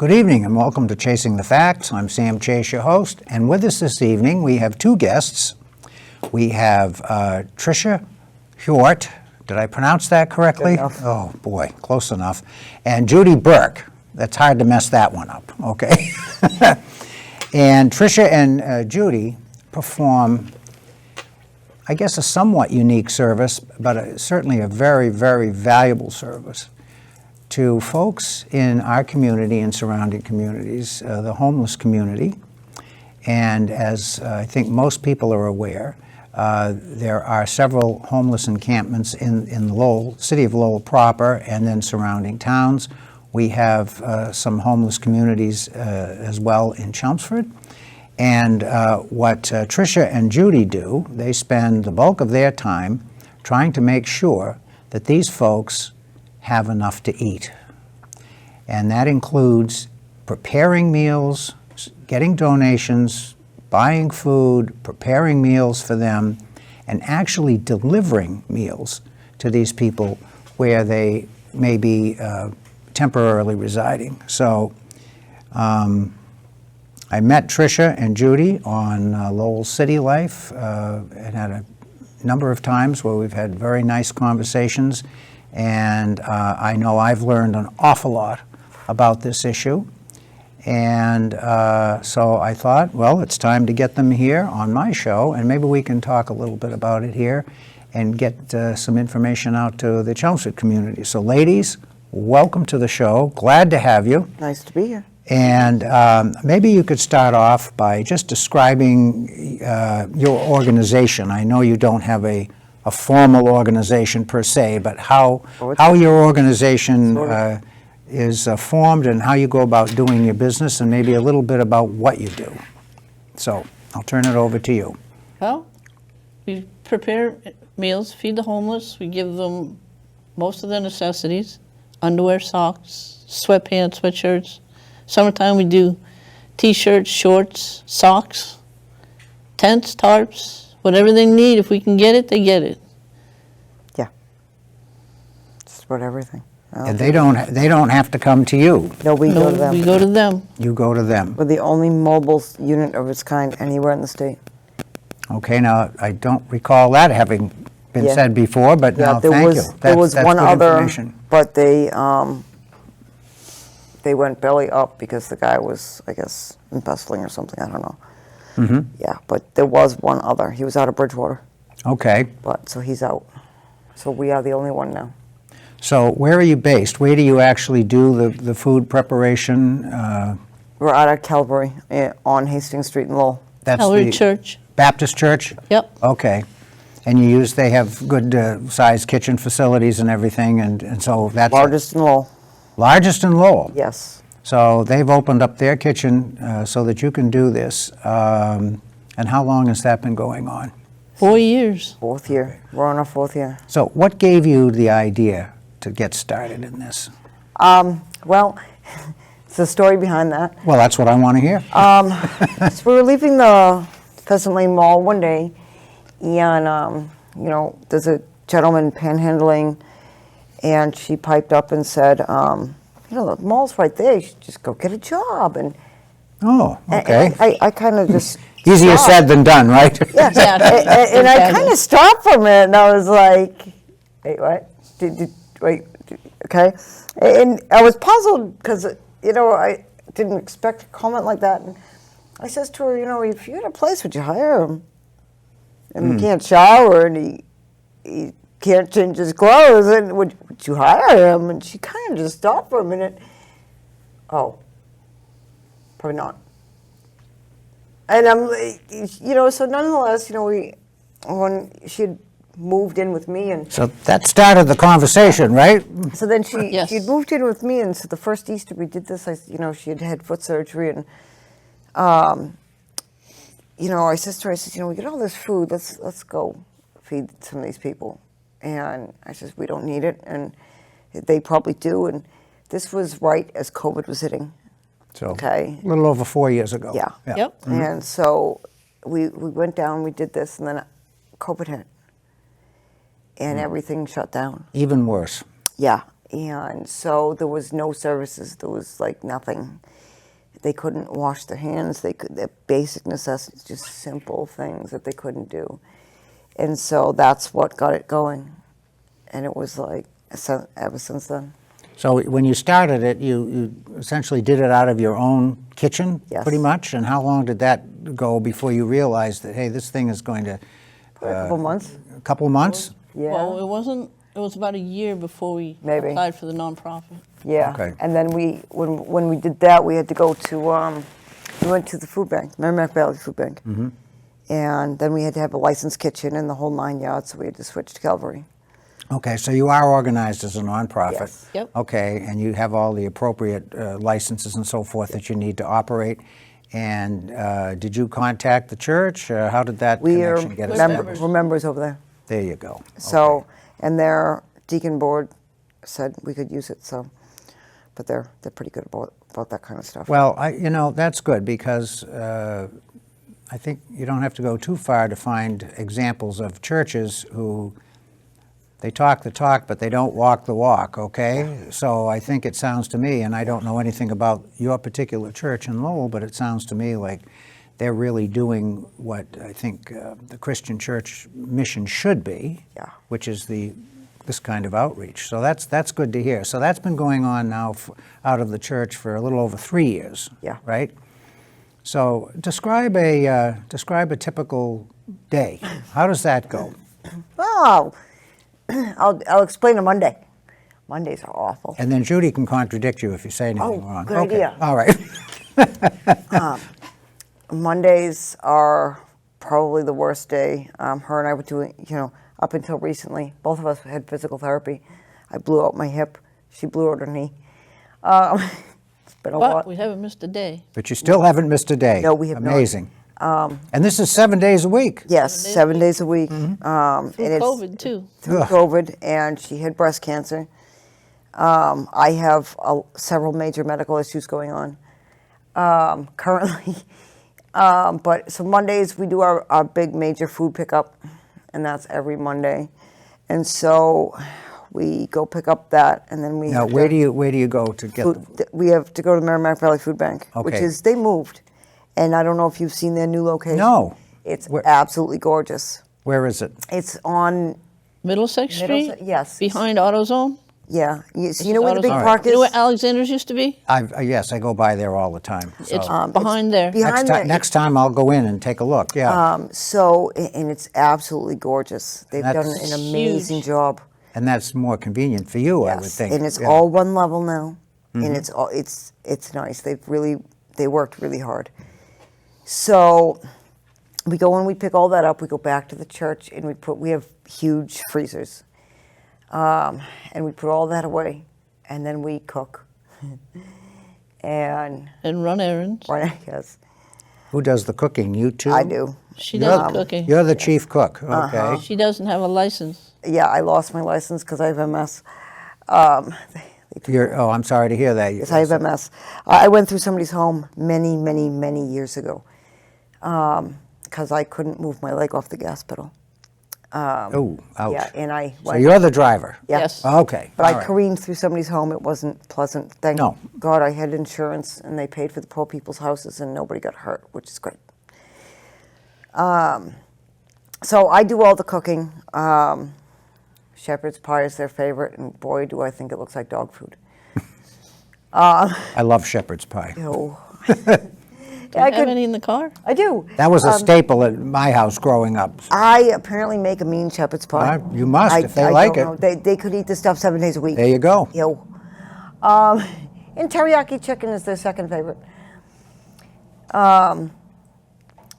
Good evening and welcome to Chasing the Facts. I'm Sam Chase, your host, and with us this evening we have two guests. We have Tricia Hiort. Did I pronounce that correctly? Oh boy, close enough. And Judy Burke. That's hard to mess that one up, okay? And Tricia and Judy perform, I guess, a somewhat unique service, but certainly a very, very valuable service to folks in our community and surrounding communities, the homeless community. And as I think most people are aware, there are several homeless encampments in Lowell, city of Lowell proper, and then surrounding towns. We have some homeless communities as well in Chelmsford. And what Tricia and Judy do, they spend the bulk of their time trying to make sure that these folks have enough to eat. And that includes preparing meals, getting donations, buying food, preparing meals for them, and actually delivering meals to these people where they may be temporarily residing. So I met Tricia and Judy on Lowell City Life and had a number of times where we've had very nice conversations. And I know I've learned an awful lot about this issue. And so I thought, well, it's time to get them here on my show, and maybe we can talk a little bit about it here and get some information out to the Chelmsford community. So ladies, welcome to the show. Glad to have you. Nice to be here. And maybe you could start off by just describing your organization. I know you don't have a formal organization per se, but how your organization is formed and how you go about doing your business, and maybe a little bit about what you do. So I'll turn it over to you. Well, we prepare meals, feed the homeless. We give them most of their necessities: underwear, socks, sweatpants, sweatshirts. Summertime we do t-shirts, shorts, socks, tents, tarps, whatever they need. If we can get it, they get it. Yeah, just about everything. And they don't have to come to you. No, we go to them. We go to them. You go to them. We're the only mobile unit of its kind anywhere in the state. Okay, now I don't recall that having been Yeah. said before, but Yeah, now thank you. there was That's one good other, information. but they went belly up because the guy was, I guess, embezzling or something. I don't know. Mm-hmm. Yeah, but there was one other. He was out of Bridgewater, Okay. but so he's out. So we are the only one now. So where are you based? Where do you actually do the food preparation? We're out of Calvary on Hastings Street in Lowell. That's Calvary the Church. Baptist Church? Yep. Okay. And they have good sized kitchen facilities and everything, and so that's Largest in Lowell. largest in Lowell. Yes. So they've opened up their kitchen so that you can do this. And how long has that been going on? 4 years. Fourth year. We're on our fourth year. So what gave you the idea to get started in this? Well, it's the story behind that. Well, that's what I want to hear. So we were leaving the Pheasant Lane Mall one day, and there's a gentleman panhandling, and she piped up and said, the mall's right there. You should just go get a job. And Oh, okay. and I kind of just Easier stopped. said than done, right? Yeah, and I kind of stopped for a minute, and I was like, "Wait, what? Okay." And I was puzzled because I didn't expect a comment like that. And I says to her, if you had a place, would you hire him? And he can't shower, and he can't change his clothes, and would you hire him? And she kind of just stopped for a minute. Oh, probably not. And I'm like, so nonetheless, when she had moved in with me, and So that started the conversation, right? so then Yes. she'd moved in with me, and so the first Easter we did this, she had had foot surgery, and I said to her, we get all this food, let's go feed some of these people. And I says, we don't need it, and they probably do. And this was right as COVID was hitting. So Okay. a little over 4 years ago. Yeah. Yep. And so we went down, we did this, and then COVID hit, and everything shut down. Even worse. Yeah, And so there was no services. There was like nothing. They couldn't wash their hands. Their basic necessities, just simple things that they couldn't do. And so that's what got it going. And it was like, ever since then. So when you started it, you essentially did it out of your own kitchen, Yes. pretty much? And how long did that go before you realized that, hey, this thing is going to... A couple months. A couple of months? Yeah. Well, it wasn't. It was about a year before we Maybe. applied for the nonprofit. Yeah. Okay. And then when we did that, we had to go to, we went to the food bank, Merrimack Valley Food Bank. Mm-hmm. And then we had to have a licensed kitchen and the whole 9 yards, so we had to switch to Calvary. Okay, so you are organized as a nonprofit. Yes. Yep. Okay, and you have all the appropriate licenses and so forth that you need to operate. And did you contact the church? How did that We are connection get We're established? we're members over there. There you go. So, and their deacon board said we could use it, so, but they're pretty good about that kind of stuff. Well, that's good because I think you don't have to go too far to find examples of churches who they talk the talk, but they don't walk the walk, okay? So I think it sounds to me, and I don't know anything about your particular church in Lowell, but it sounds to me like they're really doing what I think the Christian church mission should be, Yeah. which is this kind of outreach. So that's good to hear. So that's been going on now out of the church for a little over 3 years, Yeah. right? So describe a typical day. How does that go? Well, I'll explain on Monday. Mondays are awful. And then Judy can contradict you if you say anything Oh, wrong. good Okay. idea. All right. Mondays are probably the worst day. Her and I were doing, up until recently, both of us had physical therapy. I blew out my hip. She blew out her knee. It's been a But lot. we haven't missed a day. But you still haven't missed a day. No, we have not. Amazing. And this is 7 days a week. Yes, 7 days a week. Through and it's COVID, too. through Ugh. COVID, and she had breast cancer. I have several major medical issues going on currently. But so Mondays we do our big major food pickup, and that's every Monday. And so we go pick up that, and then we Now, have where to, do you go to get the we have to go to Merrimack Valley Food Bank, which Okay. is they moved, and I don't know if you've seen their new location. No. It's Where- absolutely gorgeous. Where is it? It's on Middlesex Street? yes. Behind AutoZone? Yeah, so This you is know where the big AutoZone. park You know is? where Alexander's used to be? Yes, I go by there all the time. So It's behind there. behind there. next time I'll go in and take a look. Yeah. And it's absolutely gorgeous. They've done That's an amazing huge. job. And that's more convenient for you, I would Yes, think. and it's Yeah. all one level now, Mm-hmm. and it's nice. They worked really hard. So we go and we pick all that up. We go back to the church and we have huge freezers, and we put all that away, and then we cook, and And run errands. right, yes, Who does the cooking? You two? I do. She does cooking. You're the chief cook. Okay. Uh-huh. She doesn't have a license. Yeah, I lost my license because I have MS. I'm sorry to hear that. Yes, I have MS. I went through somebody's home many, many, many years ago because I couldn't move my leg off the gas pedal. Oh, ouch. Yeah, and I So went, you're the driver? yeah. Yes. Okay. But all I right. careened through somebody's home. It wasn't pleasant. Thank No. God I had insurance, and they paid for the poor people's houses, and nobody got hurt, which is great. So I do all the cooking. Shepherd's pie is their favorite, and boy, do I think it looks like dog food. I love shepherd's pie. Oh. Do you have any in the car? I do. That was a staple at my house growing up. I apparently make a mean shepherd's pie. You must, if they like don't know. They could eat this stuff 7 days a week. There you go. Yo. And teriyaki chicken is their second favorite.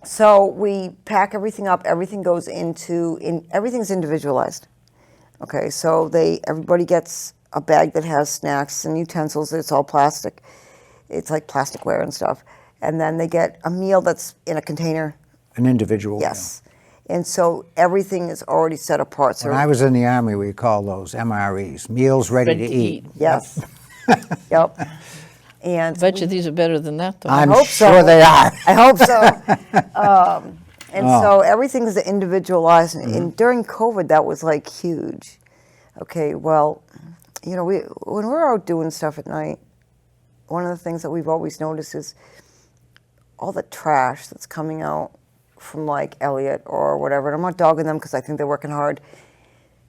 So we pack everything up. Everything goes everything's individualized. Okay, so everybody gets a bag that has snacks and utensils. It's all plastic. It's like plasticware and stuff. And then they get a meal that's in a container. An individual. Yes. And so everything is already set apart. So When I was in the Army, we called those MREs, meals ready to eat. yes. Yep. And Bet you these are better than that, though. I'm hope so. sure they are. I hope so. And Oh. so everything's individualized. And during COVID, that was like huge. Okay, well, you know, when we're out doing stuff at night, one of the things that we've always noticed is all the trash that's coming out from like Elliot or whatever. And I'm not dogging them because I think they're working hard.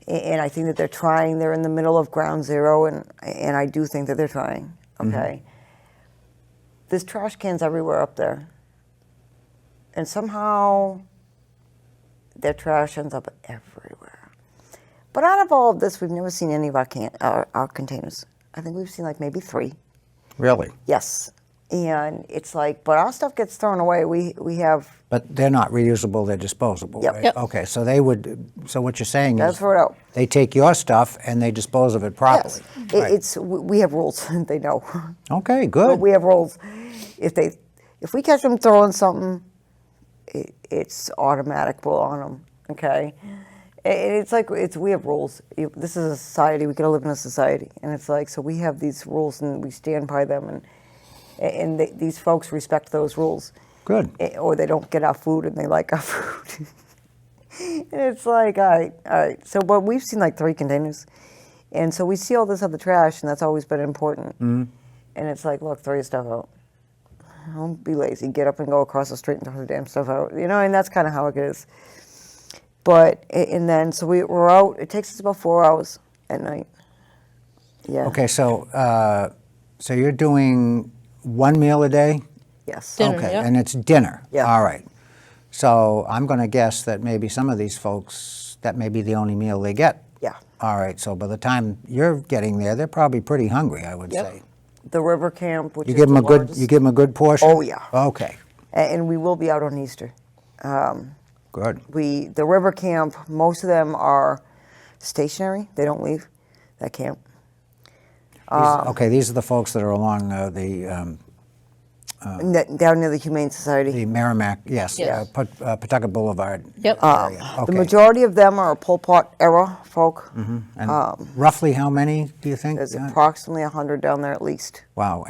And I think that they're trying. They're in the middle of ground zero, and I do think that they're trying, okay? There's trash cans everywhere up there. And somehow their trash ends up everywhere. But out of all of this, we've never seen any of our containers. I think we've seen like maybe 3. Really? Yes. And it's like, but our stuff gets thrown away. We have, But they're not reusable, they're disposable, Yep. right? Yep. Okay, so they would, so what you're saying gotta is throw it out. they take your stuff and they dispose of it properly? Yes. Right. We have rules, they know. Okay, But good. we have rules. If we catch them throwing something, it's automatic. We'll on them. Okay. And it's like we have rules. This is a society. We gotta live in a society, and it's like so we have these rules and we stand by them, and these folks respect those rules. Good. Or they don't get our food and they like our food. And it's like, all right. So, but we've seen like 3 containers, and so we see all this other trash, and that's always been important. And it's like, look, throw your stuff out. Don't be lazy. Get up and go across the street and throw the damn stuff out. You know, and that's kind of how it is. But, and then, so we're out. It takes us about 4 hours at night. Yeah. Okay, so you're doing 1 meal a day? Yes. Dinner. Okay, yeah. and it's dinner? Yeah. All right. So I'm going to guess that maybe some of these folks, that may be the only meal they get. Yeah. All right, so by the time you're getting there, they're probably pretty hungry, I would Yep. say. The river camp, which You is give them the a good, largest- you give them a good portion? Oh, yeah. Okay, And we will be out on Easter. good. The river camp, most of them are stationary. They don't leave that camp. Okay, these are the folks that are along Down near the Humane Society. the Merrimack, yes, Yes. Pawtucket Boulevard. Yep. area. The Okay. majority of them are Pol Pot era folk. And roughly how many do you think? There's approximately 100 down there at least. Wow,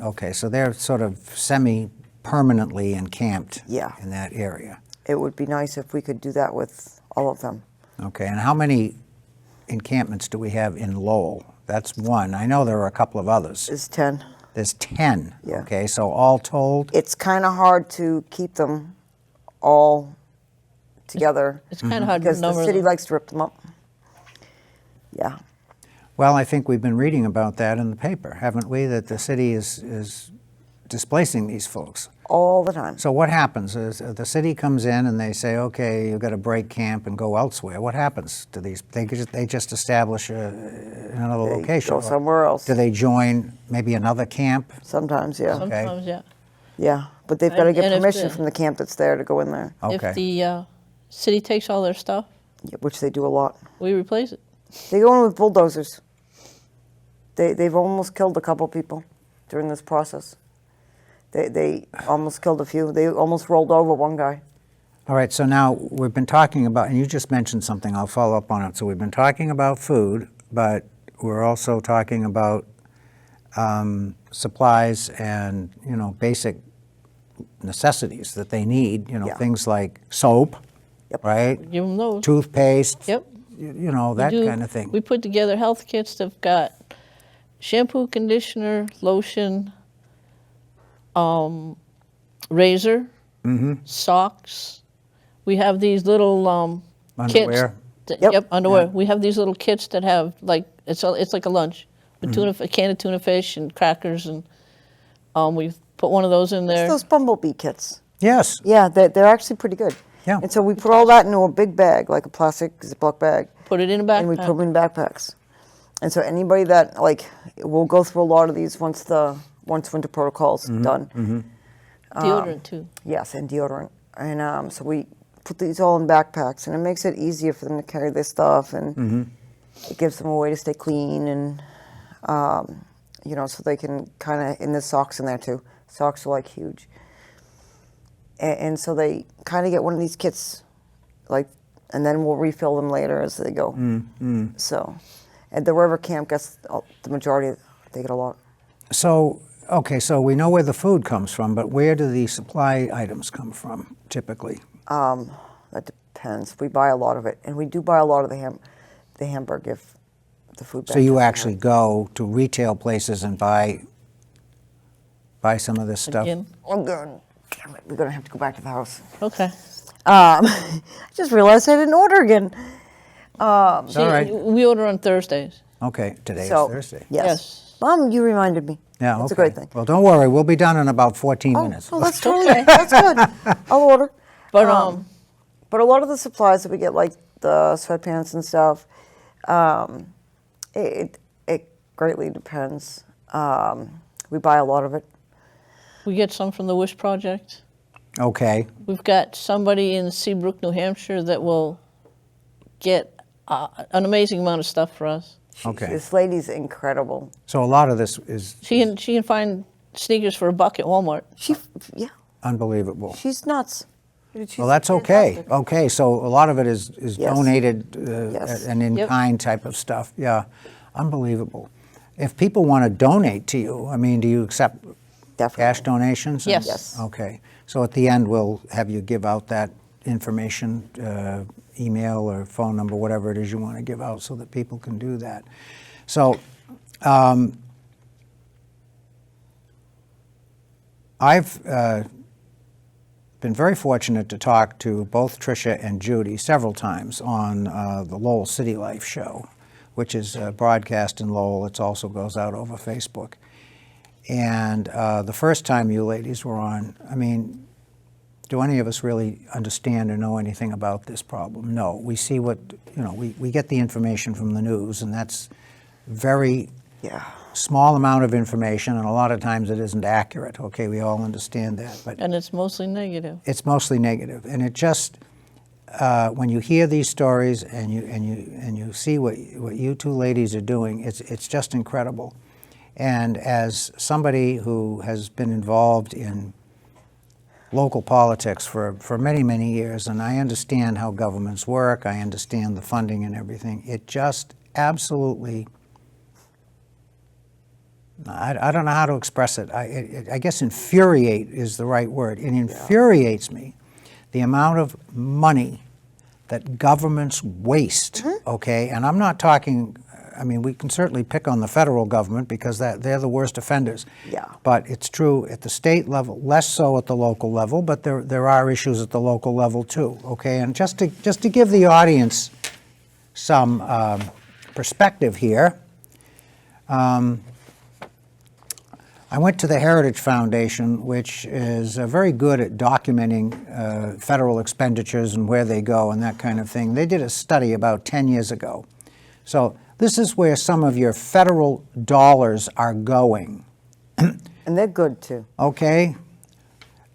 okay, so they're sort of semi-permanently encamped Yeah. in that area. It would be nice if we could do that with all of them. Okay, and how many encampments do we have in Lowell? That's one. I know there are a couple of others. It's 10. There's 10. Yeah. Okay, so all told, It's kind of hard to keep them all together It's kind of hard to because the number city them. likes to rip them up. Yeah. well, I think we've been reading about that in the paper, haven't we? That the city is displacing these folks. All the time. So what happens is the city comes in and they say, okay, you've got to break camp and go elsewhere. What happens to these? They just establish another They location. go or somewhere else. Do they join maybe another camp? Sometimes, yeah. Sometimes, yeah. Yeah, but they've got to get And if permission the- from the camp that's there to go in there, Okay. If the city takes all their stuff, yeah, which they do a lot. we replace it. They go in with bulldozers. They've almost killed a couple people during this process. They almost killed a few. They almost rolled over one guy. All right, so now we've been talking about, and you just mentioned something, I'll follow up on it. So we've been talking about food, but we're also talking about supplies and, basic necessities that they need, Yeah. things like soap, Yep. right? Give them those. Toothpaste, Yep. that do- kind of thing. We put together health kits that've got shampoo, conditioner, lotion, razor, socks. We have these little kits. Underwear. Yep. Underwear. Yeah. We have these little kits that have it's like a lunch, a can of tuna fish and crackers, and we put one of those in there. It's those bumblebee kits. Yes, Yeah, they're actually pretty good. Yeah. And so we put all that into a big bag, like a plastic Ziploc bag, Put it in a backpack. and we put them in backpacks. And so anybody that we'll go through a lot of these once winter protocol's done. Deodorant too. Yes, and deodorant. And so we put these all in backpacks, and it makes it easier for them to carry their stuff, and it gives them a way to stay clean, and so they can kind of. And there's socks in there too. Socks are like huge, and so they kind of get one of these kits, and then we'll refill them later as they go. So, and the river camp gets the majority. They get a lot. so, okay, so we know where the food comes from, but where do the supply items come from typically? That depends. We buy a lot of it, and we do buy a lot of the Hamburg if the food So bank. you actually go to retail places and buy some of this stuff? Again. Oh, God. Damn it, we're going to have to go back to the house. Okay. I just realized I didn't order again. See, all right. we order on Thursdays. Okay, today is So, Thursday. Yes. Yes. Mom, you reminded me. Yeah, That's okay. a great thing. Well, don't worry, we'll be done in about 14 minutes. Oh, that's totally, Okay. that's good. I'll order. But But a lot of the supplies that we get, like the sweatpants and stuff, it greatly depends. We buy a lot of it. we get some from the Wish Project. Okay, We've got somebody in Seabrook, New Hampshire that will get an amazing amount of stuff for us. okay. This lady's incredible. So a lot of this is She can find sneakers for $1 at Walmart. Yeah, unbelievable. she's nuts. She's Well, that's okay. fantastic. Okay, so a lot of it is Yes. donated Yes. and in Yep. kind type of stuff. Yeah, unbelievable. If people want to donate to you, I mean, do you accept Definitely. cash donations? Yes. Yes. Okay. So at the end, we'll have you give out that information, email or phone number, whatever it is you want to give out, so that people can do that. So I've been very fortunate to talk to both Tricia and Judy several times on the Lowell City Life show, which is broadcast in Lowell. It also goes out over Facebook. And the first time you ladies were on, I mean, do any of us really understand or know anything about this problem? No. We see what, we get the information from the news, and that's very Yeah. small amount of information, and a lot of times it isn't accurate. Okay, we all understand that, but And it's mostly negative. it's mostly negative. And it just, when you hear these stories and you see what you two ladies are doing, it's just incredible. And as somebody who has been involved in local politics for many, many years, and I understand how governments work, I understand the funding and everything, it just absolutely, I don't know how to express it. I guess infuriate is the right word. It infuriates me, the amount of money that governments waste, okay? And I'm not talking, I mean, we can certainly pick on the federal government because they're the worst offenders. Yeah. But it's true at the state level, less so at the local level, but there are issues at the local level too, okay? And just to give the audience some perspective here, I went to the Heritage Foundation, which is very good at documenting federal expenditures and where they go and that kind of thing. They did a study about 10 years ago. So this is where some of your federal dollars are going, And they're good too. okay?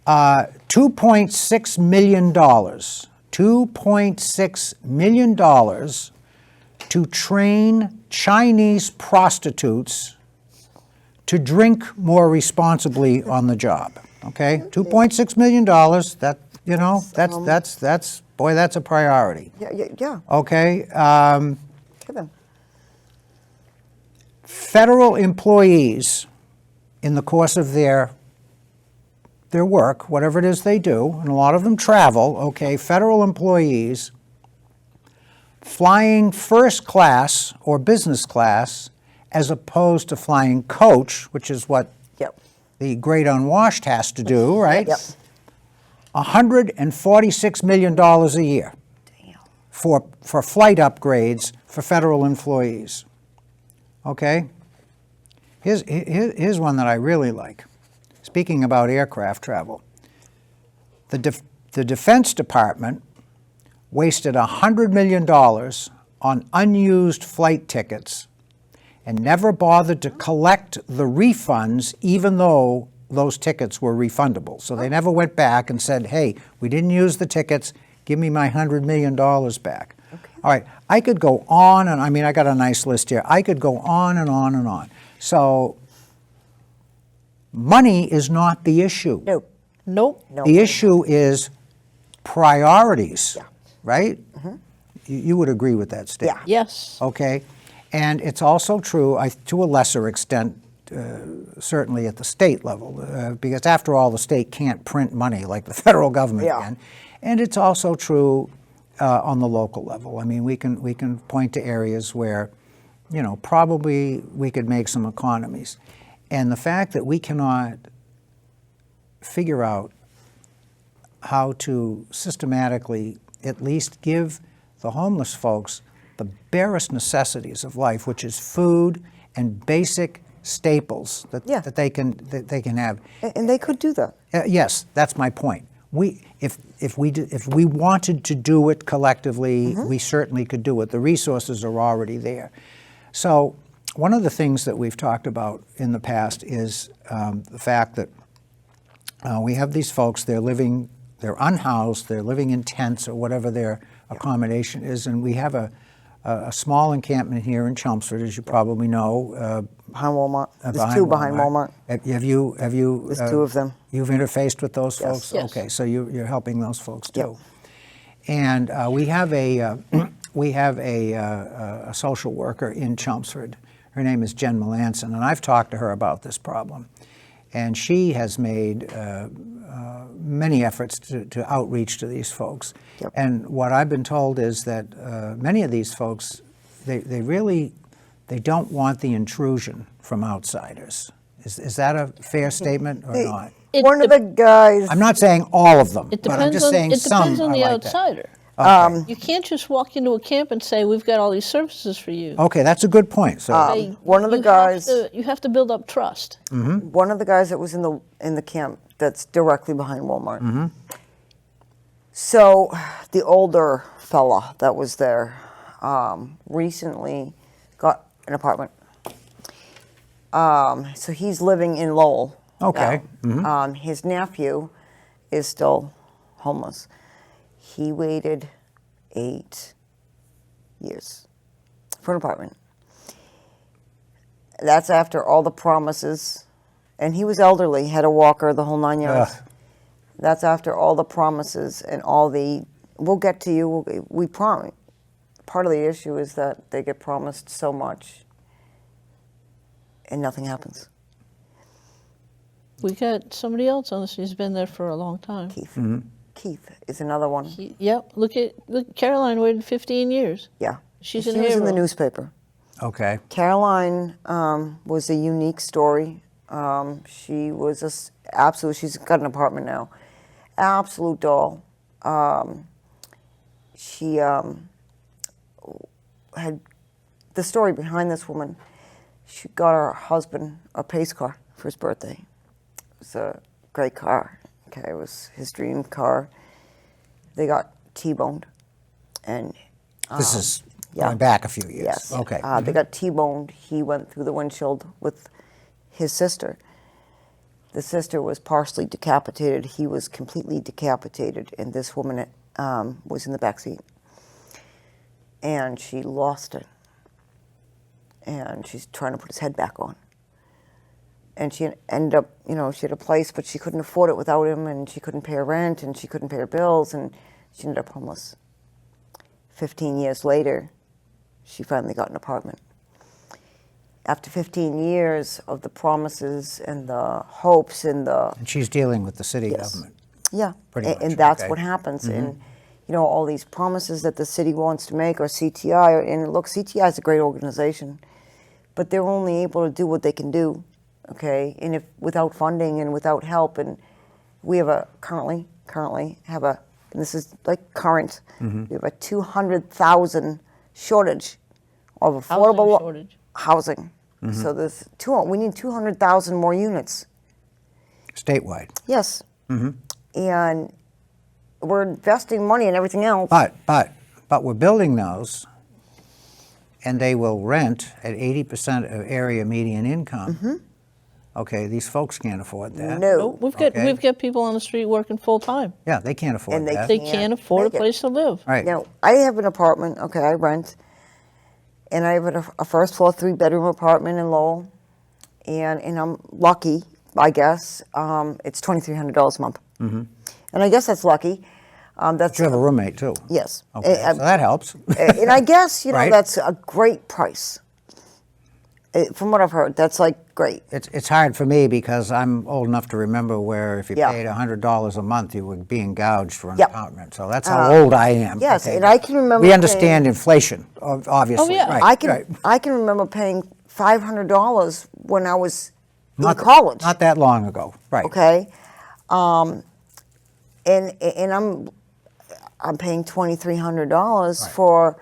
$2.6 million. $2.6 million to train Chinese prostitutes to drink more responsibly on the job. Okay, $2.6 million. That that's a priority. Yeah. Okay, Give them. federal employees, in the course of their work, whatever it is they do, and a lot of them travel. Okay, federal employees flying first class or business class, as opposed to flying coach, which is what Yep. the great unwashed has to do, right? Yep. $146 million a year Damn. for flight upgrades for federal employees. Okay? Here's one that I really like. Speaking about aircraft travel, the Defense Department wasted $100 million on unused flight tickets and never bothered to collect the refunds, even though those tickets were refundable. So they never went back and said, hey, we didn't use the tickets, give me my $100 million back. Okay. All right, I could go on, and I mean, I got a nice list here. I could go on and on and on. So money is not the issue. Nope. Nope. No. The issue is priorities, Yeah. right? You would agree with that statement? Yeah. Yes. Okay, and it's also true, to a lesser extent, certainly at the state level, because after all, the state can't print money like the federal government Yeah. can. And it's also true on the local level. I mean, we can point to areas where probably we could make some economies. And the fact that we cannot figure out how to systematically at least give the homeless folks the barest necessities of life, which is food and basic staples that, Yeah. that they can have. And they could do that. Yes, that's my point. If we wanted to do it collectively, we certainly could do it. The resources are already there. So one of the things that we've talked about in the past is the fact that we have these folks, they're unhoused, they're living in tents or whatever their accommodation is, and we have a small encampment here in Chelmsford, as you probably know. Behind Walmart. There's two behind Walmart. Have you? There's two of them. You've interfaced with those Yes. folks? Yes. Okay, so you're helping those folks too. Yep. And we have a social worker in Chelmsford. Her name is Jen Melanson, and I've talked to her about this problem. And she has made many efforts to outreach to these folks. Yep. And what I've been told is that many of these folks, they don't want the intrusion from outsiders. Is that a fair statement or not? One of the guys. I'm not saying all of them, It but I'm depends just on, saying it some depends on are the like that. outsider. Okay. You can't just walk into a camp and say, we've got all these services for you. Okay, that's a good point. So, They- one of the you guys- you have to build up trust. One of the guys that was in the camp that's directly behind Walmart. So the older fella that was there recently got an apartment. So he's living in Lowell. Okay. now. His nephew is still homeless. He waited 8 years for an apartment. That's after all the promises. And he was elderly, had a walker, the whole 9 yards. Ugh. That's after all the promises and all the, we'll get to you, we promise. Part of the issue is that they get promised so much and nothing happens. We got somebody else on this who's been there for a long time. Keith. Keith is another one. Yep, look, Caroline waited 15 years. Yeah. She's she an was in the hero. newspaper. okay. Caroline was a unique story. She was she's got an apartment now. Absolute doll. She had the story behind this woman. She got her husband a pace car for his birthday. It was a great car. Okay, it was his dream car. They got T-boned, and This is yeah. going back a few years. yes, Okay. they got T-boned. He went through the windshield with his sister. The sister was partially decapitated. He was completely decapitated, and this woman was in the back seat. And she lost it. And she's trying to put his head back on. And she ended up, she had a place, but she couldn't afford it without him, and she couldn't pay her rent, and she couldn't pay her bills, and she ended up homeless. 15 years later, she finally got an apartment. After 15 years of the promises and the hopes and the... And she's dealing with the city Yes. government. Yeah, Pretty much, and that's okay. what happens. And, all these promises that the city wants to make, or CTI, and look, CTI is a great organization, but they're only able to do what they can do, okay? And if without funding and without help, and we have currently have and this is like current, we have a 200,000 shortage of affordable shortage. housing. So we need 200,000 more units. Statewide. Yes. And we're investing money in everything else. But we're building those, and they will rent at 80% of area median income. Okay, these folks can't afford that. No. Nope, Okay. we've got people on the street working full time. Yeah, they can't afford And they that. They Can't can't afford a make it. place to live. Right. Now, I have an apartment, okay, I rent, and I have a first floor, 3-bedroom apartment in Lowell, and I'm lucky, I guess. It's $2,300 a month. And I guess that's lucky. That's You have a roommate too. yes. Okay, so that helps. And I guess, Right. that's a great price. From what I've heard, that's like great. It's hard for me because I'm old enough to remember where if you Yeah. paid $100 a month, you were being gouged for an Yep. apartment. So that's how old I am. Yes, okay? and I can remember We understand inflation, obviously. Oh, yeah. Right, I can remember paying $500 when I was in Not college. Not that long ago, right? Okay, and I'm paying $2,300 Right. for,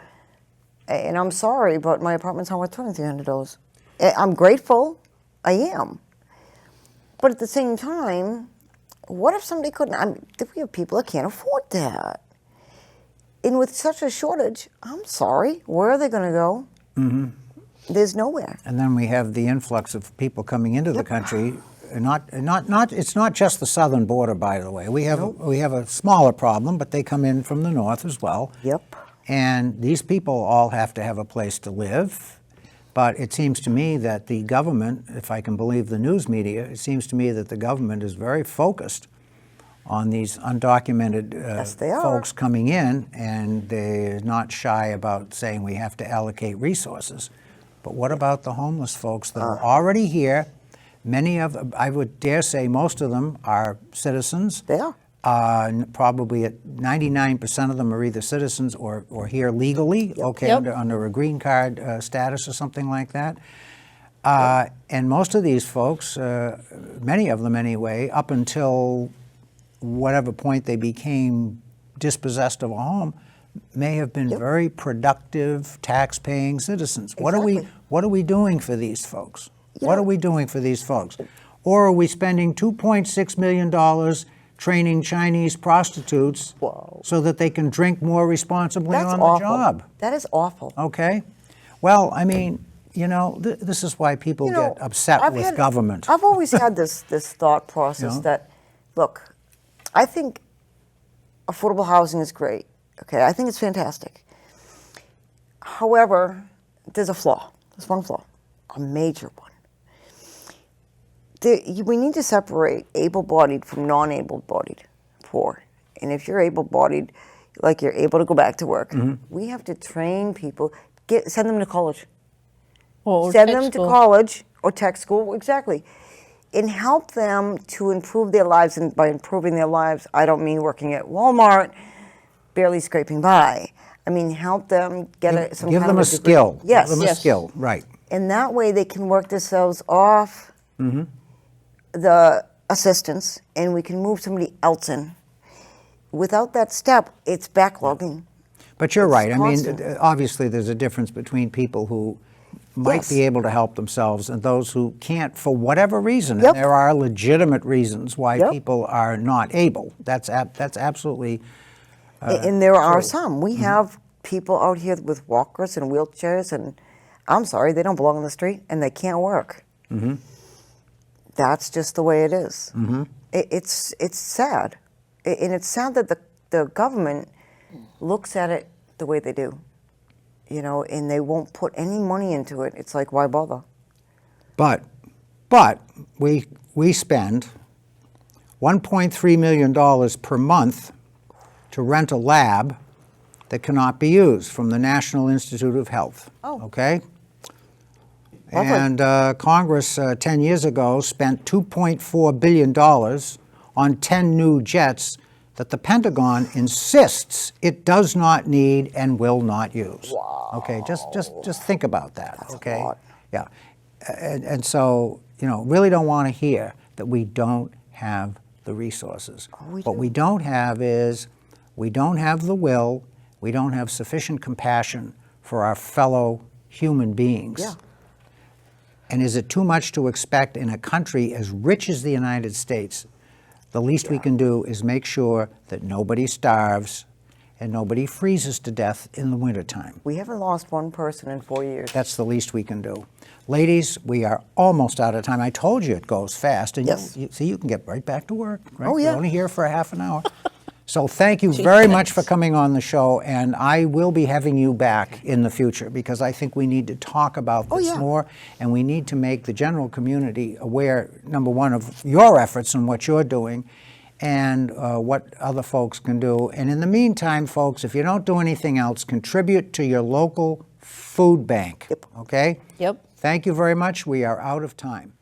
and I'm sorry, but my apartment's not worth $2,300. I'm grateful, I am, but at the same time, what if somebody couldn't? We have people that can't afford that, and with such a shortage, I'm sorry, where are they going to go? Mm-hmm. There's nowhere. And then we have the influx of people coming into the country. It's not just the southern border, by the way. We have a smaller problem, but they come in from the north as well. Yep. And these people all have to have a place to live. But it seems to me that the government, if I can believe the news media, it seems to me that the government is very focused on these undocumented Yes, they are. folks coming in, and they're not shy about saying we have to allocate resources. But what about the homeless folks that are already here? Many of, I would dare say most of them are citizens. They are. Probably 99% of them are either citizens or here legally, okay, Yep. under a green card status or something like that. And most of these folks, many of them anyway, up until whatever point they became dispossessed of a home, may have been very productive, tax-paying citizens. Exactly. What are we doing for these folks? What are we doing for these folks? Or are we spending $2.6 million training Chinese prostitutes so that they can drink more responsibly That's on awful. the job? That is awful. Okay? Well, I mean, you know, this is why people get upset with government. I've always had this thought process Yeah. that, look, I think affordable housing is great. Okay, I think it's fantastic. However, there's a flaw. There's one flaw, a major one. We need to separate able-bodied from non-able-bodied poor. And if you're able-bodied, like you're able to go back to work, we have to train people, send them to college. Or Send tech them school. to college or tech school, exactly, and help them to improve their lives. And by improving their lives, I don't mean working at Walmart, barely scraping by. I mean help them get some Give kind them of a degree. skill. Yes. Give them a Yes. skill, right. And that way they can work themselves off the assistance, and we can move somebody else in. Without that step, it's backlogging. But you're It's right. I mean, constant. obviously, there's a difference between people who might Yes. be able to help themselves and those who can't for whatever reason. Yep. And there are legitimate reasons why Yep. people are not able. That's absolutely And there are some. We have people out here with walkers and wheelchairs, and I'm sorry, they don't belong on the street, and they can't work. That's just the way it is. It's sad, and it's sad that the government looks at it the way they do, you know, and they won't put any money into it. It's like, why bother? But we spend $1.3 million per month to rent a lab that cannot be used from the National Institute of Health. Oh. Okay? Lovely. And Congress 10 years ago spent $2.4 billion on 10 new jets that the Pentagon insists it does not need and will not use. Wow. Okay, just think about that. That's a okay, lot. yeah, and so you know, really don't want to hear that we don't have the resources. we What do. we don't have is we don't have the will. We don't have sufficient compassion for our fellow human beings. Yeah. And is it too much to expect in a country as rich as the United States? The least we can do is make sure that nobody starves and nobody freezes to death in the wintertime. We haven't lost one person in 4 years. That's the least we can do. Ladies, we are almost out of time. I told you it goes fast. And Yes. you see, you can get right back to work. Right? Oh, yeah. You're only here for a half an hour. So thank you very much for coming on the show, and I will be having you back in the future because I think we need to talk about this yeah. more, and we need to make the general community aware, number one, of your efforts and what you're doing, and what other folks can do. And in the meantime, folks, if you don't do anything else, contribute to your local food bank. Yep. Okay? Yep. Thank you very much. We are out of time.